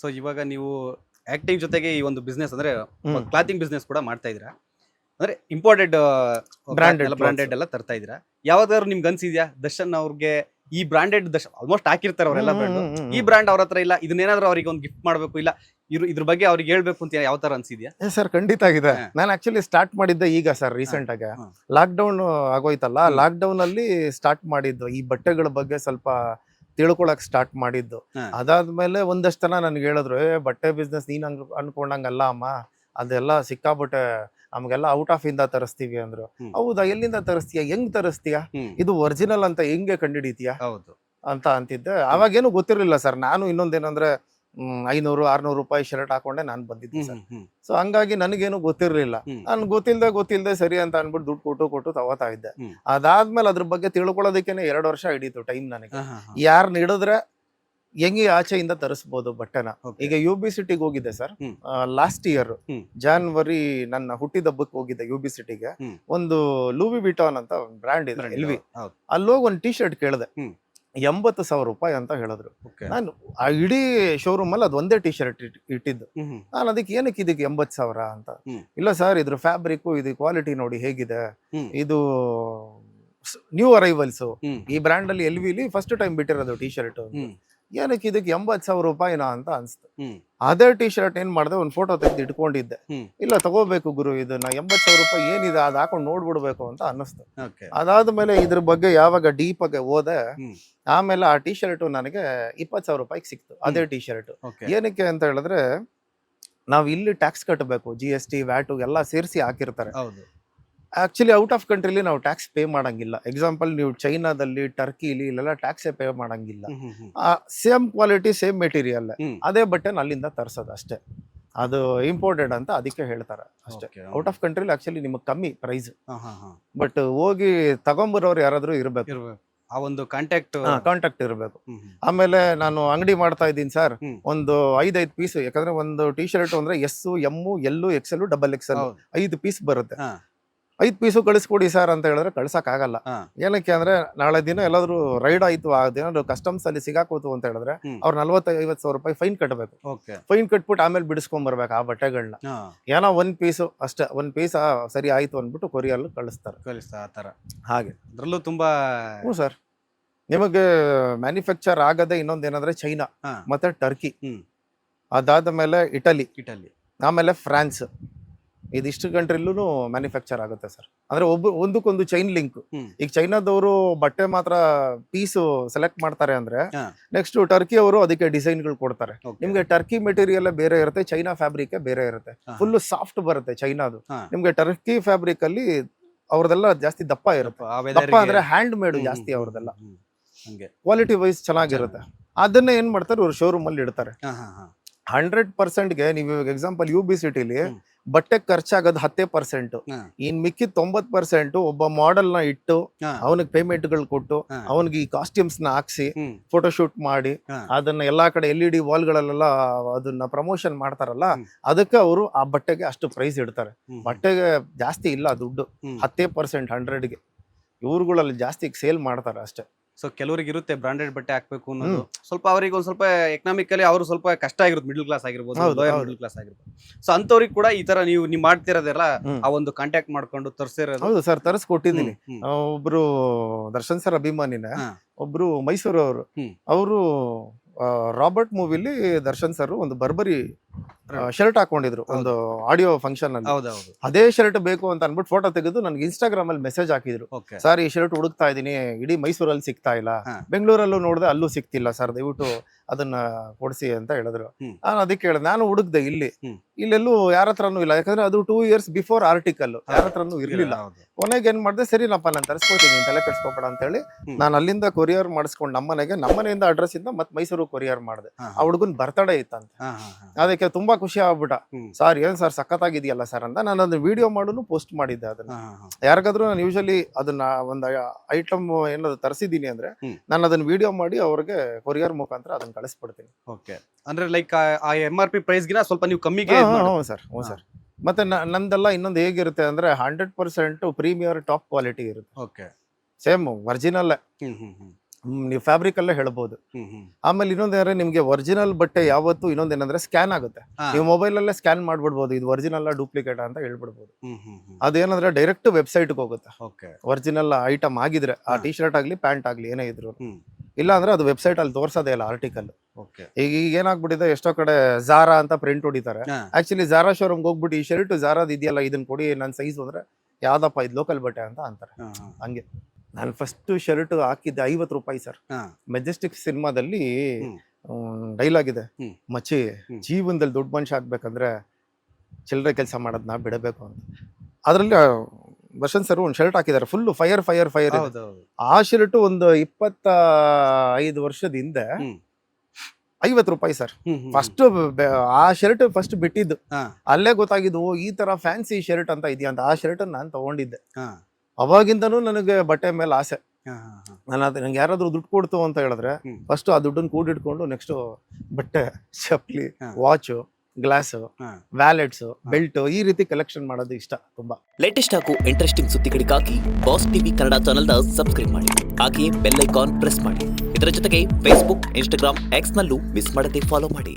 So ಇವಾಗ ನೀವು acting ಜೊತೆಗೆ ಈ ಒಂದು ಬಿಸ್ನೆಸ್ ಅಂದ್ರೆ ಕ್ಲಾತಿಂಗ್ ಬಿಸ್ನೆಸ್ ಕೂಡ ಮಾಡ್ತಾ ಇದ್ದೀರಾ. ಅಂದ್ರೆ ಇಂಪೋರ್ಟೆಡ್ ಬ್ರಾಂಡೆಡ್ ಎಲ್ಲ ತರ್ತಾ ಇದ್ದೀರಾ. ಯಾವ್ದಾದ್ರು ನಿಮ್ಗೆ ಅನ್ಸಿದ್ಯಾ ದರ್ಶನ್ ಅವ್ರಿಗೆ ಈ ಬ್ರಾಂಡೆಡ್ ಆಲ್ಮೋಸ್ಟ್ ಹಾಕಿರ್ತಾರೆ ಅವರೆಲ್ಲ ಬ್ರಾಂಡ್, ಈ ಬ್ರಾಂಡ್ ಅವ್ರ ಹತ್ರ ಇಲ್ಲ, ಇದನ್ನೇನಾದ್ರೂ ಅವ್ರಿಗೆ ಒಂದು ಗಿಫ್ಟ್ ಮಾಡ್ಬೇಕು, ಇಲ್ಲ ಇದ್ರ ಬಗ್ಗೆ ಅವ್ರಿಗೆ ಹೇಳ್ಬೇಕು ಅಂತ ಯಾವ ತರ ಅನ್ಸಿದ್ಯಾ? ಸರ್ ಖಂಡಿತ ಆಗಿದೆ. ನಾನು ಆಕ್ಚುಲಿ ಸ್ಟಾರ್ಟ್ ಮಾಡಿದ್ದೆ ಈಗ ಸರ್ ರೀಸೆಂಟ್ ಆಗಿ ಲಾಕ್ ಡೌನ್ ಆಗೋಯ್ತಲ್ಲ, ಲಾಕ್ ಡೌನ್ ಅಲ್ಲಿ ಸ್ಟಾರ್ಟ್ ಮಾಡಿದ್ದು ಈ ಬಟ್ಟೆಗಳ ಬಗ್ಗೆ ಸ್ವಲ್ಪ ತಿಳ್ಕೊಳಕ್ ಸ್ಟಾರ್ಟ್ ಮಾಡಿದ್ದು. ಅದಾದ್ಮೇಲೆ ಒಂದಷ್ಟು ಜನ ನನ್ಗೆ ಹೇಳಿದ್ರು, ಬಟ್ಟೆ ಬಿಸ್ನೆಸ್ ನೀನ್ ಅನ್ಕೊಂಡಂಗಲ್ಲ ಅಮ್ಮ, ಅದೆಲ್ಲ ಸಿಕ್ಕಾಬಟ್ಟೆ ನಮ್ಗೆಲ್ಲ ಔಟ್ ಆಫ್ ಇಂದ ತರಿಸ್ತೀವಿ ಅಂದ್ರು. ಹೌದಾ, ಎಲ್ಲಿಂದ ತರಿಸ್ತೀಯ, ಹೆಂಗ್ ತರಿಸ್ತೀಯ, ಇದು ಒರಿಜಿನಲ್ ಅಂತ ಹೆಂಗೆ ಕಂಡಿಡಿತೀಯ ಅಂತ ಅಂತಿದ್ದೆ. ಅವಾಗೇನು ಗೊತ್ತಿರ್ಲಿಲ್ಲ ಸರ್. ನಾನು ಇನ್ನೊಂದೇನಂದ್ರೆ 500-600 ರೂಪಾಯಿ ಶರ್ಟ್ ಹಾಕೊಂಡೆ ನಾನು ಬಂದಿದ್ದೆ ಸರ್. ಸೊ ಹಂಗಾಗಿ ನನಗೇನು ಗೊತ್ತಿರ್ಲಿಲ್ಲ. ನಾನು ಗೊತ್ತಿಲ್ದೆ ಸರಿ ಅಂತ ಅನ್ಬಿಟ್ಟು ದುಡ್ಡು ಕೊಟ್ಟು ತಗೋತಾ ಇದ್ದೆ. ಅದಾದ್ಮೇಲೆ ಅದ್ರ ಬಗ್ಗೆ ತಿಳ್ಕೊಳ್ಳೋದಕ್ಕೇನೆ 2 ವರ್ಷ ಹಿಡೀತು ಟೈಮ್ ನನಗೆ. ಯಾರನ್ನ ಹಿಡಿದ್ರೆ ಹೆಂಗೆ ಆಚೆಯಿಂದ ತರಿಸ್ಬೋದು ಬಟ್ಟೆನ. ಈಗ UB ಸಿಟಿಗೆ ಹೋಗಿದ್ದೆ ಸರ್ ಲಾಸ್ಟ್ ಇಯರ್ ಜಾನ್ವರಿ, ನನ್ನ ಹುಟ್ಟಿದಬ್ಬಕ್ಕೆ ಹೋಗಿದ್ದೆ UB ಸಿಟಿಗೆ. ಒಂದು ಲೂವಿ ವಿಟಾನ್ ಅಂತ ಬ್ರ್ಯಾಂಡ್ ಇದೆ LV. ಅಲ್ಲೋಗಿ ಒಂದು ಟೀ ಶರ್ಟ್ ಕೇಳಿದೆ, 80,000 ರೂಪಾಯಿ ಅಂತ ಹೇಳಿದ್ರು. ನಾನು ಆ ಇಡೀ ಶೋರೂಮ್ ಅಲ್ಲಿ ಅದು ಒಂದೇ ಟೀ ಶರ್ಟ್ ಇಟ್ಟಿದ್ದು. ನಾನು ಅದಕ್ಕೆ ಏನಕ್ಕೆ ಇದಕ್ಕೆ 80,000 ಅಂತ. ಇಲ್ಲ ಸರ್, ಇದ್ರ ಫ್ಯಾಬ್ರಿಕ್, ಇದು ಕ್ವಾಲಿಟಿ ನೋಡಿ ಹೇಗಿದೆ, ಇದು ನ್ಯೂ ಅರೈವಲ್ಸ್, ಈ ಬ್ರ್ಯಾಂಡ್ ಅಲ್ಲಿ LVಲಿ ಫಸ್ಟ್ ಟೈಮ್ ಬಿಟ್ಟಿರೋದು ಟೀ ಶರ್ಟ್, ಏನಕ್ಕೆ ಇದಕ್ಕೆ 80,000 ರೂಪಾಯಿನಾ ಅಂತ ಅನ್ಸ್ತು. ಅದೇ ಟೀ ಶರ್ಟ್ ಏನ್ ಮಾಡಿದೆ, ಒಂದು ಫೋಟೋ ತೆಗೆದು ಇಟ್ಕೊಂಡಿದ್ದೆ. ಇಲ್ಲ ತಗೋಬೇಕು ಗುರು, ಇದನ್ನ 80,000 ರೂಪಾಯಿ ಏನಿದೆ ಅದ್ ಹಾಕೊಂಡು ನೋಡ್ಬಿಡ್ಬೇಕು ಅಂತ ಅನ್ನಿಸ್ತು. ಅದಾದ್ಮೇಲೆ ಇದ್ರ ಬಗ್ಗೆ ಯಾವಾಗ ಡೀಪ್ ಆಗಿ ಹೋದೆ, ಆಮೇಲೆ ಆ ಟೀ ಶರ್ಟ್ ನನಗೆ 20,000 ರೂಪಾಯಿಗೆ ಸಿಕ್ತು. ಅದೇ ಟೀ ಶರ್ಟ್ ಏನಕ್ಕೆ ಅಂತ ಹೇಳಿದ್ರೆ, ನಾವ್ ಇಲ್ಲಿ ಟ್ಯಾಕ್ಸ್ ಕಟ್ಟಬೇಕು, GST VAT ಎಲ್ಲ ಸೇರಿಸಿ ಹಾಕಿರ್ತಾರೆ. ಆಕ್ಚುಲಿ ಔಟ್ ಆಫ್ ಕಂಟ್ರಿಲಿ ನಾವು ಟ್ಯಾಕ್ಸ್ ಪೇ ಮಾಡಂಗಿಲ್ಲ. ಎಕ್ಸಾಂಪಲ್, ನೀವು ಚೈನಾದಲ್ಲಿ, ಟರ್ಕಿಲಿ ಇಲ್ಲೆಲ್ಲ ಟ್ಯಾಕ್ಸ್ ಪೇ ಮಾಡಂಗಿಲ್ಲ. ಸೇಮ್ ಕ್ವಾಲಿಟಿ, ಸೇಮ್ ಮೆಟೀರಿಯಲ್, ಅದೇ ಬಟ್ಟೆನ ಅಲ್ಲಿಂದ ತರ್ಸೋದು ಅಷ್ಟೇ. ಅದು ಇಂಪೋರ್ಟೆಡ್ ಅಂತ ಅದಕ್ಕೆ ಹೇಳ್ತಾರೆ ಅಷ್ಟೇ. ಔಟ್ ಆಫ್ ಕಂಟ್ರಿಲಿ ಆಕ್ಚುಲಿ ನಿಮಗೆ ಕಮ್ಮಿ ಪ್ರೈಸ್, ಬಟ್ ಹೋಗಿ ತಗೊಂಬರೋರು ಯಾರಾದ್ರೂ ಇರ್ಬೇಕು, ಆ ಒಂದು ಕಾಂಟ್ಯಾಕ್ಟ್ ಇರಬೇಕು. ಆಮೇಲೆ ನಾನು ಅಂಗಡಿ ಮಾಡ್ತಾ ಇದ್ದೀನಿ ಸರ್, ಒಂದು 5 ಪೀಸ್, ಯಾಕಂದ್ರೆ ಒಂದು ಟೀ ಶರ್ಟ್ ಅಂದ್ರೆ S, M, L, XL, XXL 5 piece ಬರುತ್ತೆ. 5 ಪೀಸು ಕಳಿಸ್ಕೊಡಿ ಸರ್ ಅಂತ ಹೇಳಿದ್ರೆ ಕಳ್ಸಕ್ ಆಗಲ್ಲ. ಏನಕ್ಕೆ ಅಂದ್ರೆ ನಾಳೆ ದಿನ ಎಲ್ಲಾದ್ರೂ ರೈಡ್ ಆಯ್ತು, ಅದೇನಾದ್ರು ಕಸ್ಟಮ್ಸ್ ಅಲ್ಲಿ ಸಿಗಾಕೋತು ಅಂತ ಹೇಳಿದ್ರೆ ಅವ್ರು 40,000-50,000 ರೂಪಾಯಿ ಫೈನ್ ಕಟ್ಟಬೇಕು. ಫೈನ್ ಕಟ್ಬಿಟ್ಟು ಆಮೇಲೆ ಬಿಡಿಸ್ಕೊಂಡ್ ಬರ್ಬೇಕು ಆ ಬಟ್ಟೆಗಳನ್ನ. ಏನೋ 1 ಪೀಸು ಅಷ್ಟೇ, 1 ಪೀಸ್ ಸರಿ ಆಯ್ತು ಅಂದ್ಬಿಟ್ಟು ಕೊರಿಯರ್ ಕಳಿಸ್ತಾರೆ. ಹಾಗೆ ಅದ್ರಲ್ಲೂ ತುಂಬಾ ಸರ್. ನಿಮಗೆ ಮ್ಯಾನುಫ್ಯಾಕ್ಚರ್ ಆಗದೆ ಇನ್ನೊಂದೇನಂದ್ರೆ ಚೈನಾ ಮತ್ತೆ ಟರ್ಕಿ, ಅದಾದ ಮೇಲೆ ಇಟಲಿ, ಆಮೇಲೆ ಫ್ರಾನ್ಸ್, ಇದಿಷ್ಟು ಕಂಟ್ರಿಲೂ ಮ್ಯಾನುಫ್ಯಾಕ್ಚರ್ ಆಗುತ್ತೆ ಸರ್. ಅಂದ್ರೆ ಒಂದಕ್ಕೊಂದು ಚೈನ್ ಲಿಂಕ್. ಈಗ ಚೈನಾದವರು ಬಟ್ಟೆ ಮಾತ್ರ ಪೀಸು ಸೆಲೆಕ್ಟ್ ಮಾಡ್ತಾರೆ ಅಂದ್ರೆ, ನೆಕ್ಸ್ಟ್ ಟರ್ಕಿ ಅವರು ಅದಕ್ಕೆ ಡಿಸೈನ್ಗಳು ಕೊಡ್ತಾರೆ. ನಿಮ್ಗೆ ಟರ್ಕಿ ಮೆಟೀರಿಯಲ್ ಬೇರೆ ಇರುತ್ತೆ, ಚೈನಾ ಫ್ಯಾಬ್ರಿಕ್ ಬೇರೆ ಇರುತ್ತೆ. ಫುಲ್ ಸಾಫ್ಟ್ ಬರುತ್ತೆ ಚೈನಾದು. ನಿಮ್ಗೆ ಟರ್ಕಿ ಫ್ಯಾಬ್ರಿಕ್ ಅಲ್ಲಿ ಅವ್ರದೆಲ್ಲ ಜಾಸ್ತಿ ದಪ್ಪ ಇರುತ್ತೆ. ದಪ್ಪ ಅಂದ್ರೆ ಹ್ಯಾಂಡ್ ಮೇಡ್ ಜಾಸ್ತಿ ಅವ್ರದೆಲ್ಲ, ಕ್ವಾಲಿಟಿ ವೈಸ್ ಚೆನ್ನಾಗಿರುತ್ತೆ. ಅದನ್ನ ಏನ್ ಮಾಡ್ತಾರೆ, ಅವ್ರು ಶೋರೂಮ್ ಅಲ್ಲಿ ಇಡ್ತಾರೆ. 100%ಗೆ ನೀವು ಎಕ್ಸಾಂಪಲ್ UB ಸಿಟಿಲಿ ಬಟ್ಟೆ ಖರ್ಚಾಗೋದು 10%, ಇನ್ ಮಿಕ್ಕಿದ 90% ಒಬ್ಬ ಮಾಡೆಲ್ ನ ಇಟ್ಟು ಅವನಿಗೆ ಪೇಮೆಂಟ್ಗಳು ಕೊಟ್ಟು ಅವನಿಗೆ ಈ ಕಾಸ್ಟ್ಯೂಮ್ಸ್ ನ ಹಾಕ್ಸಿ ಫೋಟೋಶೂಟ್ ಮಾಡಿ ಅದನ್ನ ಎಲ್ಲಾ ಕಡೆ LED ವಾಲ್ಗಳಲ್ಲೆಲ್ಲ ಅದನ್ನ ಪ್ರಮೋಷನ್ ಮಾಡ್ತಾರಲ್ಲ, ಅದಕ್ಕೆ ಅವರು ಆ ಬಟ್ಟೆಗೆ ಅಷ್ಟು ಪ್ರೈಸ್ ಇಡ್ತಾರೆ. ಬಟ್ಟೆಗೆ ಜಾಸ್ತಿ ಇಲ್ಲ ದುಡ್ಡು, 10% 100ಗೆ ಇವ್ರುಗಳಲ್ಲಿ ಜಾಸ್ತಿ ಸೇಲ್ ಮಾಡ್ತಾರೆ ಅಷ್ಟೇ. ಸೊ ಕೆಲವರಿಗೆ ಇರುತ್ತೆ ಬ್ರಾಂಡೆಡ್ ಬಟ್ಟೆ ಹಾಕ್ಬೇಕು ಅನ್ನೋದು, ಸ್ವಲ್ಪ ಅವರಿಗೆ ಒಂದ್ ಸ್ವಲ್ಪ ಎಕನಾಮಿಕಲಿ ಅವರು ಸ್ವಲ್ಪ ಕಷ್ಟ ಆಗಿರುತ್ತೆ, ಮಿಡಲ್ ಕ್ಲಾಸ್ ಆಗಿರ್ಬೋದು, ಮಿಡಲ್ ಕ್ಲಾಸ್ ಆಗಿರ್ಬೋದು. ಸೊ ಅಂತವ್ರಿಗೆ ಕೂಡ ಈ ತರ ನೀವು ಮಾಡ್ತಿರೋದೆಲ್ಲ ಆ ಒಂದು ಕಾಂಟ್ಯಾಕ್ಟ್ ಮಾಡ್ಕೊಂಡು ತರಿಸಿರೋದು. ಹೌದು ಸರ್, ತರಿಸ್ಕೊಟ್ಟಿದ್ದೀನಿ. ಒಬ್ರು ದರ್ಶನ್ ಸರ್ ಅಭಿಮಾನಿನೇ, ಒಬ್ರು ಮೈಸೂರು ಅವರು ರಾಬರ್ಟ್ ಮೂವಿಲಿ ದರ್ಶನ್ ಸರ್ ಒಂದು ಬರ್ಬರಿ ಶರ್ಟ್ ಹಾಕೊಂಡಿದ್ರು ಒಂದು ಆಡಿಯೋ ಫಂಕ್ಷನ್ ಅಲ್ಲಿ. ಅದೇ ಶರ್ಟ್ ಬೇಕು ಅಂತ ಅನ್ಬಿಟ್ಟು ಫೋಟೋ ತೆಗೆದು ನನ್ಗೆ ಇನ್ಸ್ಟಾಗ್ರಾಮ್ ಅಲ್ಲಿ ಮೆಸೇಜ್ ಹಾಕಿದ್ರು. ಸರ್ ಈ ಶರ್ಟ್ ಹುಡುಕ್ತಾ ಇದೀನಿ, ಇಡೀ ಮೈಸೂರಲ್ಲಿ ಸಿಗ್ತಾ ಇಲ್ಲ, ಬೆಂಗಳೂರಲ್ಲೂ ನೋಡಿದೆ ಅಲ್ಲೂ ಸಿಗ್ತಿಲ್ಲ ಸರ್, ದಯವಿಟ್ಟು ಅದನ್ನ ಕೊಡಿಸಿ ಅಂತ ಹೇಳಿದ್ರು. ನಾನು ಅದಕ್ಕೆ ಹೇಳಿದೆ, ನಾನು ಹುಡುಕ್ದೆ ಇಲ್ಲೆಲ್ಲೂ ಯಾರ ಹತ್ರನೂ ಇಲ್ಲ, ಯಾಕಂದ್ರೆ ಅದು 2 years ಬಿಫೋರ್ ಆರ್ಟಿಕಲ್, ಯಾರ ಹತ್ರನೂ ಇರ್ಲಿಲ್ಲ. ಕೊನೆಗೆ ಏನ್ ಮಾಡಿದೆ, ಸರಿನಪ್ಪ ನಾನು ತರಿಸ್ಕೊತೀನಿ, ತಲೆ ಕೆಡ್ಸ್ಕೊಬೇಡ ಅಂತ ಹೇಳಿ ನಾನು ಅಲ್ಲಿಂದ ಕೊರಿಯರ್ ಮಾಡಿಸ್ಕೊಂಡು ನಮ್ಮನೆಯಿಂದ ಅಡ್ರೆಸ್ ಇಂದ ಮತ್ತೆ ಮೈಸೂರು ಕೊರಿಯರ್ ಮಾಡಿದೆ. ಆ ಹುಡುಗನ್ ಬರ್ತಡೇ ಇತ್ತಂತ, ಅದಕ್ಕೆ ತುಂಬಾ ಖುಷಿ ಆಗ್ಬಿಟ್ಟ. ಸರ್ ಏನ್ ಸರ್ ಸಖತ್ತಾಗಿದೆಯಲ್ಲ ಸರ್ ಅಂತ ನಾನು ಅದನ್ನ ವಿಡಿಯೋ ಮಾಡೋನು ಪೋಸ್ಟ್ ಮಾಡಿದ್ದೆ. ಅದನ್ನ ಯಾರಿಗಾದ್ರೂ ನಾನು ಯೂಶಲಿ ಅದನ್ನ ಒಂದು ಐಟಮ್ ಏನಾದ್ರು ತರಿಸಿದೀನಿ ಅಂದ್ರೆ ನಾನು ಅದನ್ನ ವಿಡಿಯೋ ಮಾಡಿ ಅವ್ರಿಗೆ ಕೊರಿಯರ್ ಮುಖಾಂತರ ಅದನ್ನ ಕಳಿಸ್ಬಿಡ್ತೀನಿ. ಅಂದ್ರೆ ಲೈಕ್ ಆ MRP ಪ್ರೈಸ್ ಗಿನ ಸ್ವಲ್ಪ ನೀವು ಕಮ್ಮಿಗೆ. ಹ್ಞೂ ಸರ್. ಮತ್ತೆ ನಂದೆಲ್ಲ ಇನ್ನೊಂದು ಹೇಗಿರುತ್ತೆ ಅಂದ್ರೆ 100% ಪ್ರೀಮಿಯರ್ ಟಾಪ್ ಕ್ವಾಲಿಟಿ ಇರುತ್ತೆ. Same original. ನೀವು ಫ್ಯಾಬ್ರಿಕ್ ಅಲ್ಲೇ ಹೇಳ್ಬೋದು. ಆಮೇಲೆ ಇನ್ನೊಂದೇನಂದ್ರೆ ನಿಮ್ಗೆ ಒರಿಜಿನಲ್ ಬಟ್ಟೆ ಯಾವತ್ತು ಇನ್ನೊಂದೇನಂದ್ರೆ ಸ್ಕ್ಯಾನ್ ಆಗುತ್ತೆ. ನೀವು ಮೊಬೈಲ್ ಅಲ್ಲೇ ಸ್ಕ್ಯಾನ್ ಮಾಡ್ಬಿಡ್ಬೋದು, ಇದು ಒರಿಜಿನಲ್ ಡೂಪ್ಲಿಕೇಟ್ ಅಂತ ಹೇಳ್ಬಿಡ್ಬೋದು. ಅದೇನಂದ್ರೆ ಡೈರೆಕ್ಟ್ ವೆಬ್ಸೈಟ್ ಹೋಗುತ್ತೆ. ಒರಿಜಿನಲ್ ಐಟಮ್ ಆಗಿದ್ರೆ ಆ ಟಿ ಶರ್ಟ್ ಆಗ್ಲಿ ಪ್ಯಾಂಟ್ ಆಗ್ಲಿ ಏನೇ ಇದ್ರು, ಇಲ್ಲ ಅಂದ್ರೆ ಅದು ವೆಬ್ಸೈಟ್ ಅಲ್ಲಿ ತೋರ್ಸೋದೇ ಇಲ್ಲ ಆರ್ಟಿಕಲ್. ಈಗ ಏನಾಗ್ಬಿಟ್ಟಿದೆ, ಎಷ್ಟೋ ಕಡೆ ಜಾರಾ ಅಂತ ಪ್ರಿಂಟ್ ಹೊಡಿತಾರೆ. ಆಕ್ಚುಲಿ ಜಾರಾ ಶೋರೂಮ್ಗೆ ಹೋಗ್ಬಿಟ್ಟು ಈ ಶರ್ಟ್ ಜಾರಾದ್ ಇದೆಯಲ್ಲ ಇದನ್ನ ಕೊಡಿ ನನ್ನ ಸೈಜ್ ಅಂದ್ರೆ ಯಾವ್ದಪ್ಪ ಇದು ಲೋಕಲ್ ಬಟ್ಟೆ ಅಂತ ಅಂತಾರೆ. ಹಂಗೆ ನಾನು ಫಸ್ಟ್ ಶರ್ಟ್ ಹಾಕಿದ್ದೆ 50 ರೂಪಾಯಿ ಸರ್. ಮೆಜೆಸ್ಟಿಕ್ ಸಿನಿಮಾದಲ್ಲಿ ಡೈಲಾಗ್ ಇದೆ, ಮಚ್ಚಿ ಜೀವನದಲ್ಲಿ ದೊಡ್ಡ ಮನುಷ್ಯ ಆಗ್ಬೇಕಂದ್ರೆ ಚಿಲ್ಲರೆ ಕೆಲಸ ಮಾಡೋದನ್ನ ಬಿಡಬೇಕು ಅಂತ. ಅದ್ರಲ್ಲಿ ದರ್ಶನ್ ಸರ್ ಒಂದು ಶರ್ಟ್ ಹಾಕಿದ್ದಾರೆ, ಫುಲ್ ಫೈರ್ ಫೈರ್ ಫೈರ್. ಆ ಶರ್ಟ್ ಒಂದು 25 ವರ್ಷದ ಹಿಂದೆ 50 ರೂಪಾಯಿ ಸರ್. ಫಸ್ಟ್ ಆ ಶರ್ಟ್ ಫಸ್ಟ್ ಬಿಟ್ಟಿದ್ದು ಅಲ್ಲೇ ಗೊತ್ತಾಗಿದ್ದು, ಈ ತರ ಫ್ಯಾನ್ಸಿ ಶರ್ಟ್ ಅಂತ ಇದೆಯಾ ಅಂತ. ಆ ಶರ್ಟ್ ನಾನು ತಗೊಂಡಿದ್ದೆ. ಅವಾಗಿಂದನೂ ನನಗೆ ಬಟ್ಟೆ ಮೇಲೆ ಆಸೆ. ನಾನು ನಂಗೆ ಯಾರಾದ್ರೂ ದುಡ್ಡು ಕೊಡ್ತು ಅಂತ ಹೇಳಿದ್ರೆ ಫಸ್ಟ್ ಆ ದುಡ್ಡನ್ನು ಕೂಡಿಟ್ಕೊಂಡು ನೆಕ್ಸ್ಟ್ ಬಟ್ಟೆ, ಚಪ್ಪಲಿ, ವಾಚ್, ಗ್ಲಾಸ್, ವ್ಯಾಲೆಟ್ಸ್, ಬೆಲ್ಟ್ ಈ ರೀತಿ ಕಲೆಕ್ಷನ್ ಮಾಡೋದು ಇಷ್ಟ ತುಂಬಾ. ಲೇಟೆಸ್ಟ್ ಹಾಗೂ ಇಂಟ್ರೆಸ್ಟಿಂಗ್ ಸುದ್ದಿಗಳಿಗಾಗಿ ಬಾಸ್ ಟಿವಿ ಕನ್ನಡ ಚಾನೆಲ್ನ ಸಬ್ಸ್ಕ್ರೈಬ್ ಮಾಡಿ. ಹಾಗೆಯೇ ಬೆಲ್ ಐಕಾನ್ ಪ್ರೆಸ್ ಮಾಡಿ. ಇದರ ಜೊತೆಗೆ ಫೇಸ್ಬುಕ್, ಇನ್ಸ್ಟಾಗ್ರಾಮ್, ಎಕ್ಸ್ ನಲ್ಲೂ ಮಿಸ್ ಮಾಡದೆ ಫಾಲೋ ಮಾಡಿ.